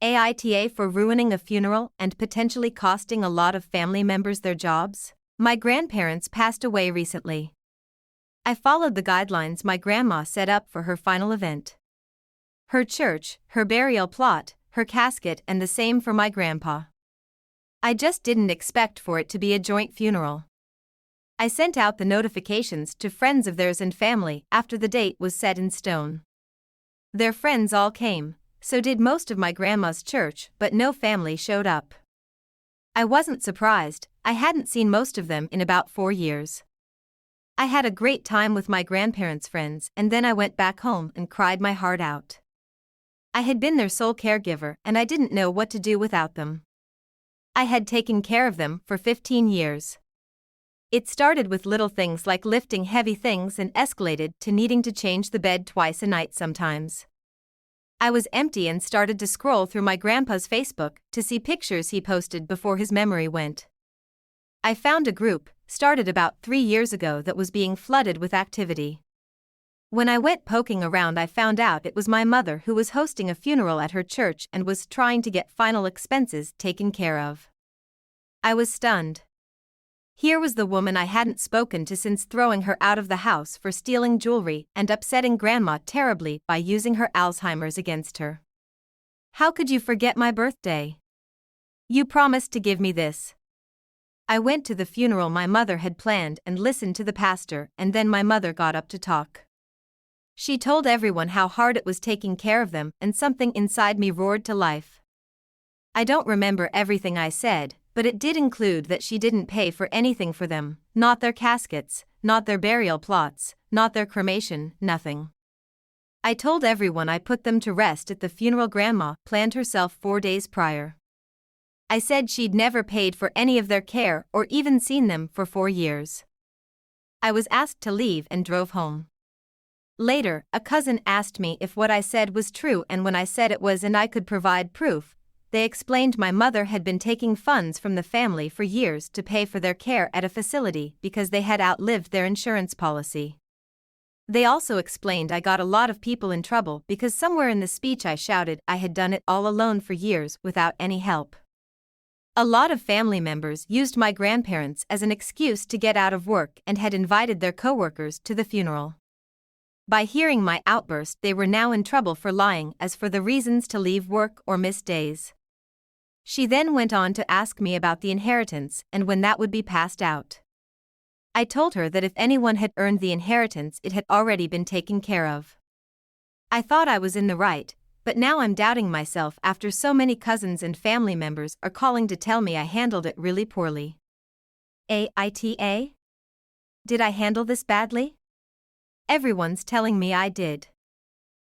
AITA for ruining a funeral and potentially costing a lot of family members their jobs? My grandparents passed away recently. I followed the guidelines my grandma set up for her final event. Her church, her burial plot, her casket, and the same for my grandpa. I just didn't expect for it to be a joint funeral. I sent out the notifications to friends of theirs and family after the date was set in stone. Their friends all came, so did most of my grandma's church, but no family showed up. I wasn't surprised, I hadn't seen most of them in about 4 years. I had a great time with my grandparents' friends, and then I went back home and cried my heart out. I had been their sole caregiver and I didn't know what to do without them. I had taken care of them for 15 years. It started with little things like lifting heavy things and escalated to needing to change the bed twice a night sometimes. I was empty and started to scroll through my grandpa's Facebook to see pictures he posted before his memory went. I found a group, started about 3 years ago, that was being flooded with activity. When I went poking around, I found out it was my mother who was hosting a funeral at her church and was trying to get final expenses taken care of. I was stunned. Here was the woman I hadn't spoken to since throwing her out of the house for stealing jewelry and upsetting Grandma terribly by using her Alzheimer's against her. How could you forget my birthday? You promised to give me this. I went to the funeral my mother had planned and listened to the pastor, and then my mother got up to talk. She told everyone how hard it was taking care of them, and something inside me roared to life. I don't remember everything I said, but it did include that she didn't pay for anything for them, not their caskets, not their burial plots, not their cremation, nothing. I told everyone I put them to rest at the funeral Grandma planned herself 4 days prior. I said she'd never paid for any of their care or even seen them for 4 years. I was asked to leave and drove home. Later, a cousin asked me if what I said was true, and when I said it was and I could provide proof, they explained my mother had been taking funds from the family for years to pay for their care at a facility because they had outlived their insurance policy. They also explained I got a lot of people in trouble because somewhere in the speech I shouted I had done it all alone for years without any help. A lot of family members used my grandparents as an excuse to get out of work and had invited their coworkers to the funeral. By hearing my outburst, they were now in trouble for lying as for the reasons to leave work or miss days. She then went on to ask me about the inheritance and when that would be passed out. I told her that if anyone had earned the inheritance, it had already been taken care of. I thought I was in the right, but now I'm doubting myself after so many cousins and family members are calling to tell me I handled it really poorly. AITA? Did I handle this badly? Everyone's telling me I did.